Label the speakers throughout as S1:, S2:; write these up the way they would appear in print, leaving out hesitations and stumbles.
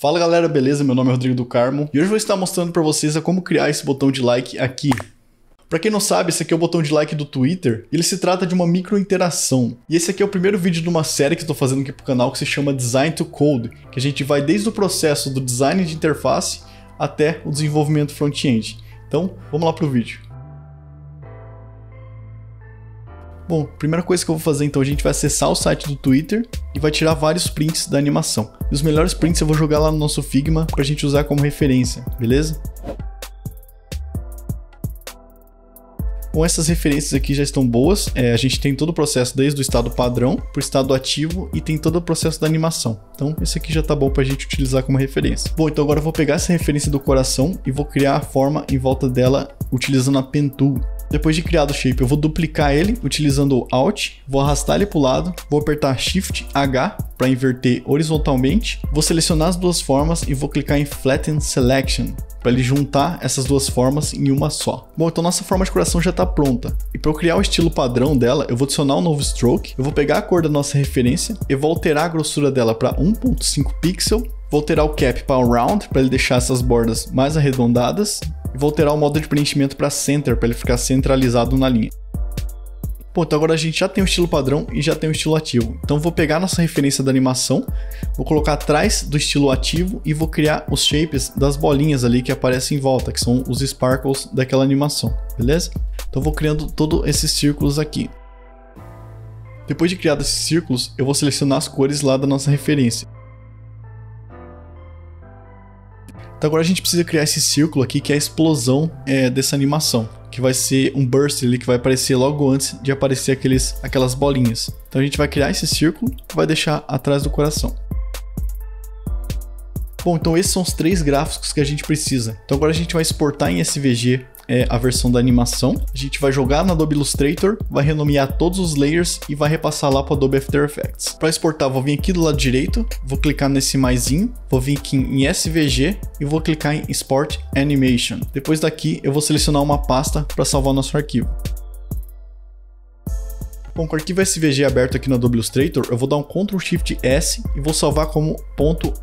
S1: Fala galera, beleza? Meu nome é Rodrigo do Carmo e hoje eu vou estar mostrando para vocês como criar esse botão de like aqui. Para quem não sabe, esse aqui é o botão de like do Twitter. Ele se trata de uma micro interação. E esse aqui é o primeiro vídeo de uma série que eu estou fazendo aqui pro canal que se chama Design to Code, que a gente vai desde o processo do design de interface até o desenvolvimento front-end. Então, vamos lá pro vídeo. Bom, primeira coisa que eu vou fazer então, a gente vai acessar o site do Twitter e vai tirar vários prints da animação. E os melhores prints eu vou jogar lá no nosso Figma pra gente usar como referência, beleza? Bom, essas referências aqui já estão boas, a gente tem todo o processo desde o estado padrão para o estado ativo e tem todo o processo da animação. Então esse aqui já tá bom pra gente utilizar como referência. Bom, então agora eu vou pegar essa referência do coração e vou criar a forma em volta dela utilizando a Pen Tool. Depois de criado o shape, eu vou duplicar ele utilizando o Alt, vou arrastar ele para o lado, vou apertar Shift H para inverter horizontalmente, vou selecionar as duas formas e vou clicar em Flatten Selection para ele juntar essas duas formas em uma só. Bom, então nossa forma de coração já está pronta. E para eu criar o estilo padrão dela, eu vou adicionar um novo stroke, eu vou pegar a cor da nossa referência, eu vou alterar a grossura dela para 1.5 pixel, vou alterar o cap para round para ele deixar essas bordas mais arredondadas, e vou alterar o modo de preenchimento para center para ele ficar centralizado na linha. Bom, então agora a gente já tem o estilo padrão e já tem o estilo ativo. Então vou pegar nossa referência da animação, vou colocar atrás do estilo ativo e vou criar os shapes das bolinhas ali que aparecem em volta, que são os sparkles daquela animação, beleza? Então vou criando todos esses círculos aqui. Depois de criados esses círculos, eu vou selecionar as cores lá da nossa referência. Então agora a gente precisa criar esse círculo aqui que é a explosão dessa animação, que vai ser um burst ali que vai aparecer logo antes de aparecer aquelas bolinhas. Então a gente vai criar esse círculo e vai deixar atrás do coração. Bom, então esses são os três gráficos que a gente precisa. Então agora a gente vai exportar em SVG a versão da animação. A gente vai jogar no Adobe Illustrator, vai renomear todos os layers e vai repassar lá para o Adobe After Effects. Para exportar, vou vir aqui do lado direito, vou clicar nesse maisinho, vou vir aqui em SVG e vou clicar em Export Animation. Depois daqui eu vou selecionar uma pasta para salvar nosso arquivo. Bom, com o arquivo SVG aberto aqui no Adobe Illustrator, eu vou dar um Ctrl Shift S e vou salvar como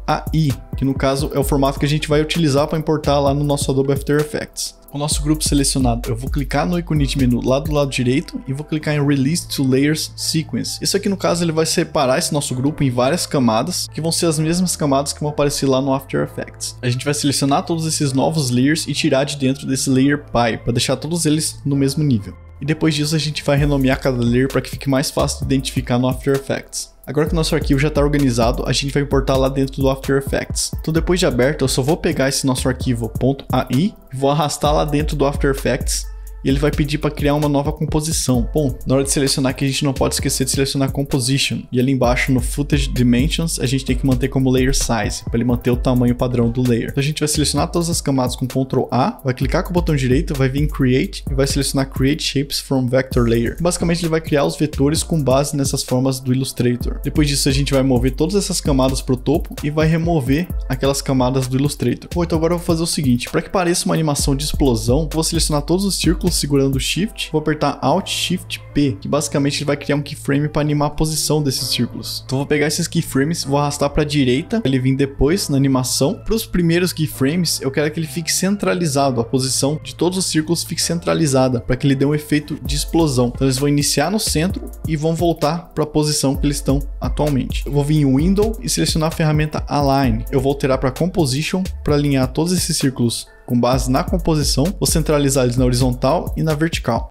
S1: .ai, que no caso é o formato que a gente vai utilizar para importar lá no nosso Adobe After Effects. Com o nosso grupo selecionado, eu vou clicar no ícone de menu lá do lado direito e vou clicar em Release to Layers Sequence. Isso aqui no caso ele vai separar esse nosso grupo em várias camadas, que vão ser as mesmas camadas que vão aparecer lá no After Effects. A gente vai selecionar todos esses novos layers e tirar de dentro desse Layer Pie, para deixar todos eles no mesmo nível. E depois disso a gente vai renomear cada layer para que fique mais fácil de identificar no After Effects. Agora que o nosso arquivo já está organizado, a gente vai importar lá dentro do After Effects. Então depois de aberto, eu só vou pegar esse nosso arquivo .ai e vou arrastar lá dentro do After Effects. E ele vai pedir para criar uma nova composição. Bom, na hora de selecionar aqui a gente não pode esquecer de selecionar Composition. E ali embaixo no Footage Dimensions a gente tem que manter como Layer Size, para ele manter o tamanho padrão do layer. Então a gente vai selecionar todas as camadas com Ctrl A, vai clicar com o botão direito, vai vir em Create e vai selecionar Create Shapes from Vector Layer. Basicamente ele vai criar os vetores com base nessas formas do Illustrator. Depois disso a gente vai mover todas essas camadas para o topo e vai remover aquelas camadas do Illustrator. Bom, então agora eu vou fazer o seguinte, para que pareça uma animação de explosão, eu vou selecionar todos os círculos segurando o Shift, vou apertar Alt Shift P, que basicamente ele vai criar um keyframe para animar a posição desses círculos. Então vou pegar esses keyframes, vou arrastar para a direita, ele vir depois na animação. Para os primeiros keyframes, eu quero que ele fique centralizado, a posição de todos os círculos fique centralizada, para que ele dê um efeito de explosão. Então eles vão iniciar no centro e vão voltar para a posição que eles estão atualmente. Eu vou vir em Window e selecionar a ferramenta Align. Eu vou alterar para Composition para alinhar todos esses círculos com base na composição, vou centralizar eles na horizontal e na vertical.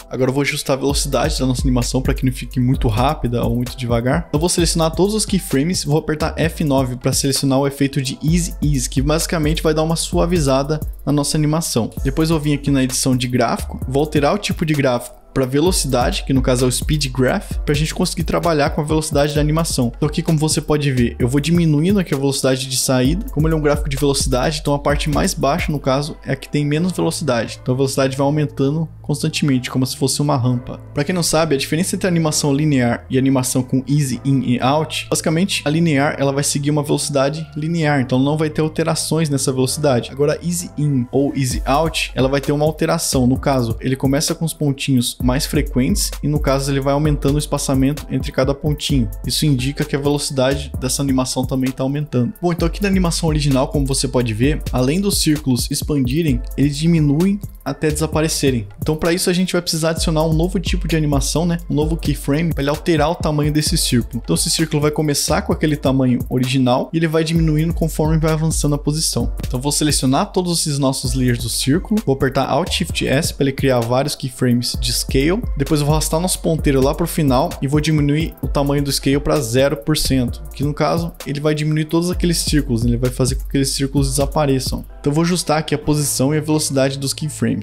S1: Agora eu vou ajustar a velocidade da nossa animação para que não fique muito rápida ou muito devagar. Eu vou selecionar todos os keyframes, vou apertar F9 para selecionar o efeito de Easy Ease, que basicamente vai dar uma suavizada na nossa animação. Depois eu vim aqui na edição de gráfico, vou alterar o tipo de gráfico para velocidade, que no caso é o Speed Graph, para a gente conseguir trabalhar com a velocidade da animação. Então aqui, como você pode ver, eu vou diminuindo aqui a velocidade de saída. Como ele é um gráfico de velocidade, então a parte mais baixa, no caso, é a que tem menos velocidade. Então a velocidade vai aumentando constantemente, como se fosse uma rampa. Para quem não sabe, a diferença entre a animação linear e a animação com Easy In e Out, basicamente a linear ela vai seguir uma velocidade linear, então não vai ter alterações nessa velocidade. Agora Easy In ou Easy Out, ela vai ter uma alteração. No caso, ele começa com os pontinhos mais frequentes e no caso ele vai aumentando o espaçamento entre cada pontinho. Isso indica que a velocidade dessa animação também está aumentando. Bom, então aqui na animação original, como você pode ver, além dos círculos expandirem, eles diminuem até desaparecerem. Então para isso a gente vai precisar adicionar um novo tipo de animação, né? Um novo keyframe para ele alterar o tamanho desse círculo. Então esse círculo vai começar com aquele tamanho original e ele vai diminuindo conforme vai avançando a posição. Então vou selecionar todos esses nossos layers do círculo, vou apertar Alt Shift S para ele criar vários keyframes de scale. Depois eu vou arrastar nosso ponteiro lá para o final e vou diminuir o tamanho do scale para 0%, que no caso ele vai diminuir todos aqueles círculos, né? Ele vai fazer com que aqueles círculos desapareçam. Então eu vou ajustar aqui a posição e a velocidade dos keyframes.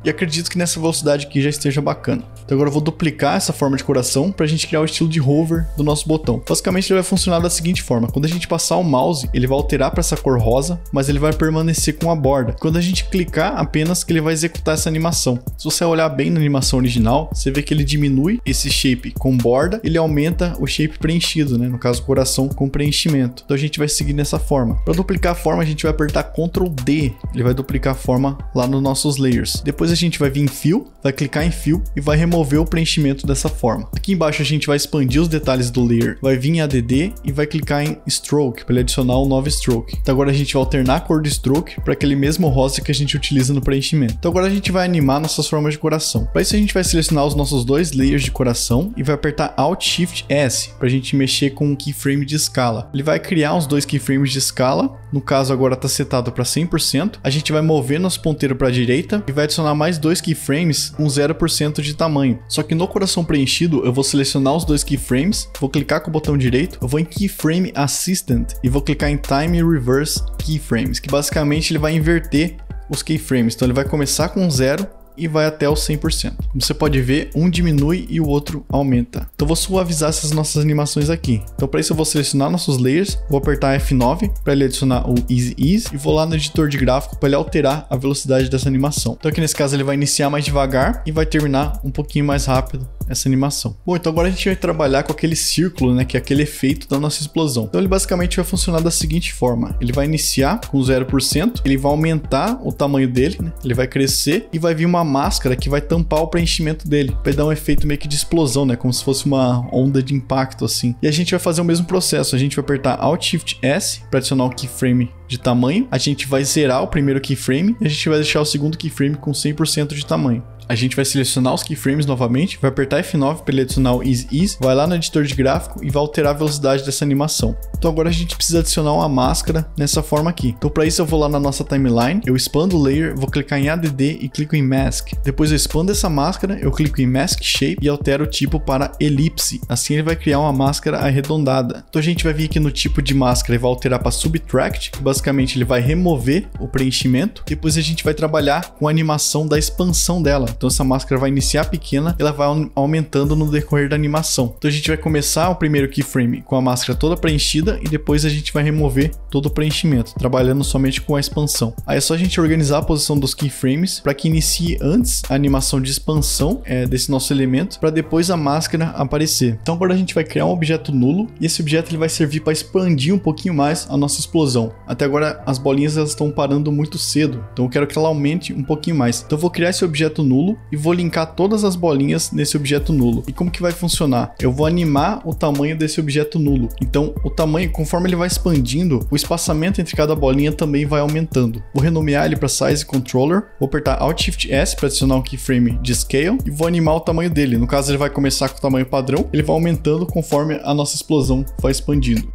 S1: E acredito que nessa velocidade aqui já esteja bacana. Então agora eu vou duplicar essa forma de coração para a gente criar o estilo de hover do nosso botão. Basicamente ele vai funcionar da seguinte forma: quando a gente passar o mouse, ele vai alterar para essa cor rosa, mas ele vai permanecer com a borda. Quando a gente clicar, apenas que ele vai executar essa animação. Se você olhar bem na animação original, você vê que ele diminui esse shape com borda, ele aumenta o shape preenchido, né? No caso, o coração com preenchimento. Então a gente vai seguir nessa forma. Para duplicar a forma, a gente vai apertar Ctrl D. Ele vai duplicar a forma lá nos nossos layers. Depois a gente vai vir em Fill, vai clicar em Fill e vai remover o preenchimento dessa forma. Aqui embaixo a gente vai expandir os detalhes do layer, vai vir em ADD e vai clicar em Stroke para ele adicionar um novo Stroke. Então agora a gente vai alternar a cor do Stroke para aquele mesmo rosa que a gente utiliza no preenchimento. Então agora a gente vai animar nossas formas de coração. Para isso a gente vai selecionar os nossos dois layers de coração e vai apertar Alt Shift S para a gente mexer com um keyframe de escala. Ele vai criar os dois keyframes de escala, no caso agora está setado para 100%. A gente vai mover nosso ponteiro para a direita e vai adicionar mais dois keyframes com 0% de tamanho. Só que no coração preenchido eu vou selecionar os dois keyframes, vou clicar com o botão direito, eu vou em Keyframe Assistant e vou clicar em Time Reverse Keyframes, que basicamente ele vai inverter os keyframes. Então ele vai começar com 0 e vai até o 100%. Como você pode ver, um diminui e o outro aumenta. Então vou suavizar essas nossas animações aqui. Então para isso eu vou selecionar nossos layers, vou apertar F9 para ele adicionar o Easy Ease e vou lá no editor de gráfico para ele alterar a velocidade dessa animação. Então aqui nesse caso ele vai iniciar mais devagar e vai terminar um pouquinho mais rápido essa animação. Bom, então agora a gente vai trabalhar com aquele círculo, né, que é aquele efeito da nossa explosão. Então ele basicamente vai funcionar da seguinte forma: ele vai iniciar com 0%, ele vai aumentar o tamanho dele, né, ele vai crescer e vai vir uma máscara que vai tampar o preenchimento dele, vai dar um efeito meio que de explosão, né, como se fosse uma onda de impacto assim. E a gente vai fazer o mesmo processo, a gente vai apertar Alt Shift S para adicionar o keyframe de tamanho, a gente vai zerar o primeiro keyframe e a gente vai deixar o segundo keyframe com 100% de tamanho. A gente vai selecionar os keyframes novamente, vai apertar F9 para ele adicionar o Easy Ease, vai lá no editor de gráfico e vai alterar a velocidade dessa animação. Então agora a gente precisa adicionar uma máscara nessa forma aqui. Então para isso eu vou lá na nossa timeline, eu expando o layer, vou clicar em ADD e clico em Mask. Depois eu expando essa máscara, eu clico em Mask Shape e altero o tipo para elipse. Assim ele vai criar uma máscara arredondada. Então a gente vai vir aqui no tipo de máscara e vai alterar para Subtract, que basicamente ele vai remover o preenchimento. Depois a gente vai trabalhar com a animação da expansão dela. Então essa máscara vai iniciar pequena e ela vai aumentando no decorrer da animação. Então a gente vai começar o primeiro keyframe com a máscara toda preenchida e depois a gente vai remover todo o preenchimento, trabalhando somente com a expansão. Aí é só a gente organizar a posição dos keyframes para que inicie antes a animação de expansão desse nosso elemento, para depois a máscara aparecer. Então agora a gente vai criar um objeto nulo e esse objeto ele vai servir para expandir um pouquinho mais a nossa explosão. Até agora as bolinhas elas estão parando muito cedo, então eu quero que ela aumente um pouquinho mais. Então eu vou criar esse objeto nulo e vou linkar todas as bolinhas nesse objeto nulo. E como que vai funcionar? Eu vou animar o tamanho desse objeto nulo. Então o tamanho, conforme ele vai expandindo, o espaçamento entre cada bolinha também vai aumentando. Vou renomear ele para Size Controller, vou apertar Alt Shift S para adicionar um keyframe de Scale e vou animar o tamanho dele. No caso ele vai começar com o tamanho padrão, ele vai aumentando conforme a nossa explosão vai expandindo.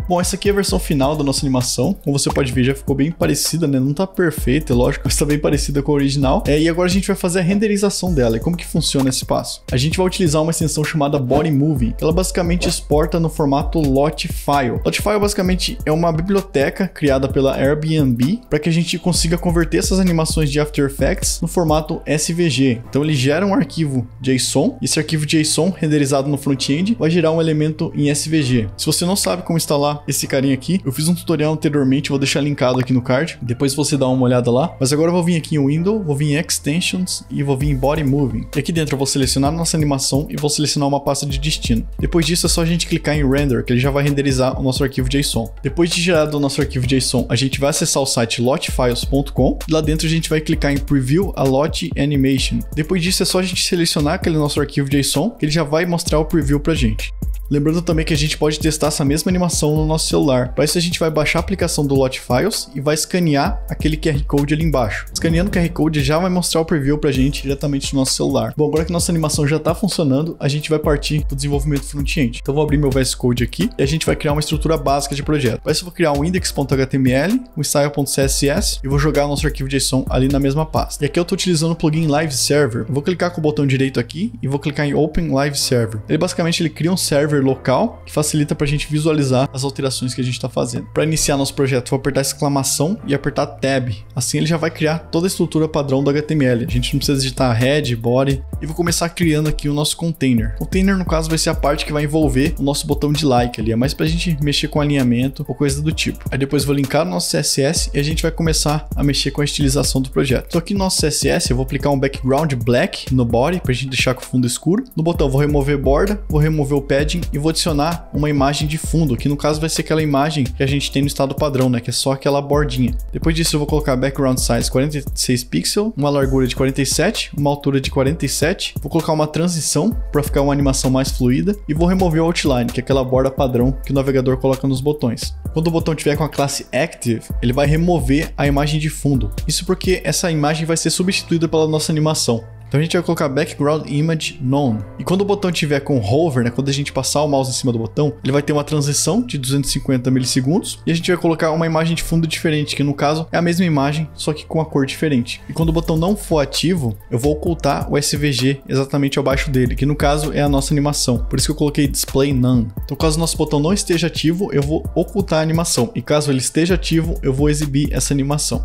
S1: Bom, essa aqui é a versão final da nossa animação. Como você pode ver, já ficou bem parecida, né? Não tá perfeita, é lógico, mas tá bem parecida com a original. E agora a gente vai fazer a renderização dela. E como que funciona esse passo? A gente vai utilizar uma extensão chamada Body Movie. Ela basicamente exporta no formato LOT File. LOT File basicamente é uma biblioteca criada pela Airbnb para que a gente consiga converter essas animações de After Effects no formato SVG. Então ele gera um arquivo JSON. E esse arquivo JSON renderizado no front-end vai gerar um elemento em SVG. Se você não sabe como instalar animar esse carinha aqui. Eu fiz um tutorial anteriormente, vou deixar linkado aqui no card. Depois você dá uma olhada lá. Mas agora eu vou vir aqui em Window, vou vir em Extensions e vou vir em Body Moving. E aqui dentro eu vou selecionar a nossa animação e vou selecionar uma pasta de destino. Depois disso é só a gente clicar em Render, que ele já vai renderizar o nosso arquivo JSON. Depois de gerado o nosso arquivo JSON, a gente vai acessar o site lotfiles.com. Lá dentro a gente vai clicar em Preview a Lot Animation. Depois disso é só a gente selecionar aquele nosso arquivo JSON, que ele já vai mostrar o preview pra gente. Lembrando também que a gente pode testar essa mesma animação no nosso celular. Para isso a gente vai baixar a aplicação do Lotfiles e vai escanear aquele QR Code ali embaixo. Escaneando o QR Code já vai mostrar o preview pra gente diretamente no nosso celular. Bom, agora que nossa animação já está funcionando, a gente vai partir para o desenvolvimento front-end. Então vou abrir meu VS Code aqui e a gente vai criar uma estrutura básica de projeto. Para isso eu vou criar um index.html, um style.css e vou jogar o nosso arquivo JSON ali na mesma pasta. E aqui eu estou utilizando o plugin Live Server. Eu vou clicar com o botão direito aqui e vou clicar em Open Live Server. Ele basicamente cria um server local que facilita para a gente visualizar as alterações que a gente está fazendo. Para iniciar nosso projeto, vou apertar exclamação e apertar Tab. Assim ele já vai criar toda a estrutura padrão do HTML. A gente não precisa digitar head, body. E vou começar criando aqui o nosso container. O container, no caso, vai ser a parte que vai envolver o nosso botão de like ali. É mais para a gente mexer com alinhamento ou coisa do tipo. Aí depois vou linkar o nosso CSS e a gente vai começar a mexer com a estilização do projeto. Então aqui no nosso CSS eu vou aplicar um background black no body para a gente deixar com o fundo escuro. No botão vou remover borda, vou remover o padding e vou adicionar uma imagem de fundo, que no caso vai ser aquela imagem que a gente tem no estado padrão, né, que é só aquela bordinha. Depois disso eu vou colocar background size 46 pixels, uma largura de 47, uma altura de 47, vou colocar uma transição para ficar uma animação mais fluida e vou remover o outline, que é aquela borda padrão que o navegador coloca nos botões. Quando o botão tiver com a classe Active, ele vai remover a imagem de fundo. Isso porque essa imagem vai ser substituída pela nossa animação. Então a gente vai colocar Background Image None. E quando o botão tiver com Hover, né, quando a gente passar o mouse em cima do botão, ele vai ter uma transição de 250 milissegundos e a gente vai colocar uma imagem de fundo diferente, que no caso é a mesma imagem, só que com a cor diferente. E quando o botão não for ativo, eu vou ocultar o SVG exatamente abaixo dele, que no caso é a nossa animação. Por isso que eu coloquei Display None. Então caso o nosso botão não esteja ativo, eu vou ocultar a animação. E caso ele esteja ativo, eu vou exibir essa animação.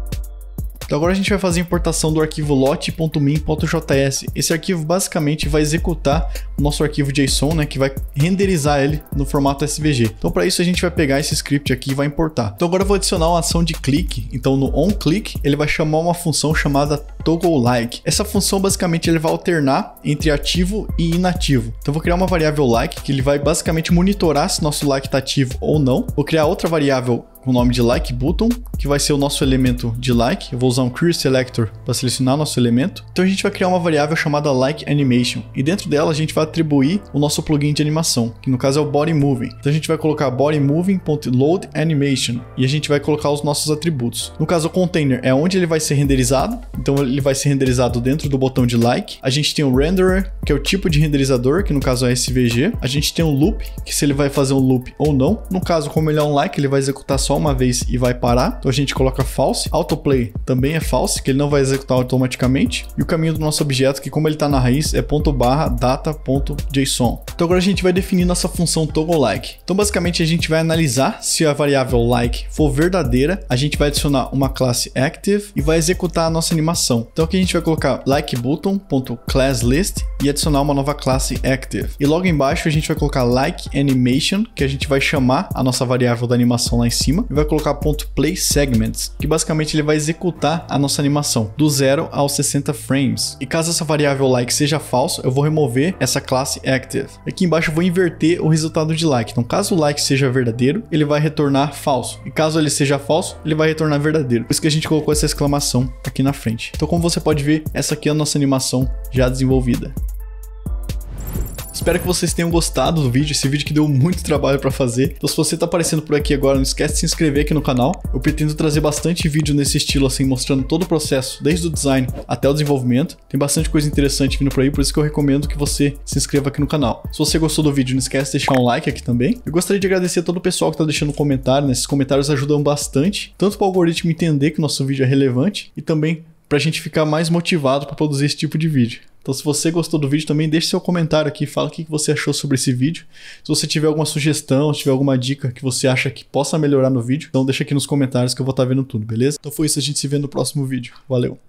S1: Então agora a gente vai fazer a importação do arquivo lot.min.js. Esse arquivo basicamente vai executar o nosso arquivo JSON, né, que vai renderizar ele no formato SVG. Então para isso a gente vai pegar esse script aqui e vai importar. Então agora eu vou adicionar uma ação de clique. Então no onClick ele vai chamar uma função chamada toggleLike. Essa função basicamente ele vai alternar entre ativo e inativo. Então eu vou criar uma variável like que ele vai basicamente monitorar se nosso like está ativo ou não. Vou criar outra variável com o nome de like button, que vai ser o nosso elemento de like. Eu vou usar um query selector para selecionar nosso elemento. Então a gente vai criar uma variável chamada like animation e dentro dela a gente vai atribuir o nosso plugin de animação, que no caso é o body moving. Então a gente vai colocar bodyMoving.load animation e a gente vai colocar os nossos atributos. No caso o container é onde ele vai ser renderizado, então ele vai ser renderizado dentro do botão de like. A gente tem o renderer, que é o tipo de renderizador, que no caso é SVG. A gente tem o loop, que se ele vai fazer um loop ou não. No caso, como ele é um like, ele vai executar só uma vez e vai parar. Então a gente coloca false. Autoplay também é false, que ele não vai executar automaticamente. E o caminho do nosso objeto, que como ele está na raiz, é ./data.json. Então agora a gente vai definir nossa função toggleLike. Então basicamente a gente vai analisar se a variável like for verdadeira. A gente vai adicionar uma classe active e vai executar a nossa animação. Então aqui a gente vai colocar likebutton.classList e adicionar uma nova classe active. E logo embaixo a gente vai colocar likeAnimation, que a gente vai chamar a nossa variável da animação lá em cima, e vai colocar .playSegments, que basicamente ele vai executar a nossa animação do 0 aos 60 frames. E caso essa variável like seja falso, eu vou remover essa classe active. Aqui embaixo eu vou inverter o resultado de like. Então caso o like seja verdadeiro, ele vai retornar falso. E caso ele seja falso, ele vai retornar verdadeiro. Por isso que a gente colocou essa exclamação aqui na frente. Então como você pode ver, essa aqui é a nossa animação já desenvolvida. Espero que vocês tenham gostado do vídeo, esse vídeo que deu muito trabalho para fazer. Então se você tá aparecendo por aqui agora, não esquece de se inscrever aqui no canal. Eu pretendo trazer bastante vídeo nesse estilo assim, mostrando todo o processo, desde o design até o desenvolvimento. Tem bastante coisa interessante vindo por aí, por isso que eu recomendo que você se inscreva aqui no canal. Se você gostou do vídeo, não esquece de deixar um like aqui também. Eu gostaria de agradecer a todo o pessoal que tá deixando um comentário, né? Esses comentários ajudam bastante, tanto para o algoritmo entender que o nosso vídeo é relevante e também para a gente ficar mais motivado para produzir esse tipo de vídeo. Então se você gostou do vídeo também, deixe seu comentário aqui, fala o que você achou sobre esse vídeo. Se você tiver alguma sugestão, se tiver alguma dica que você acha que possa melhorar no vídeo, então deixa aqui nos comentários que eu vou estar vendo tudo, beleza? Então foi isso, a gente se vê no próximo vídeo. Valeu!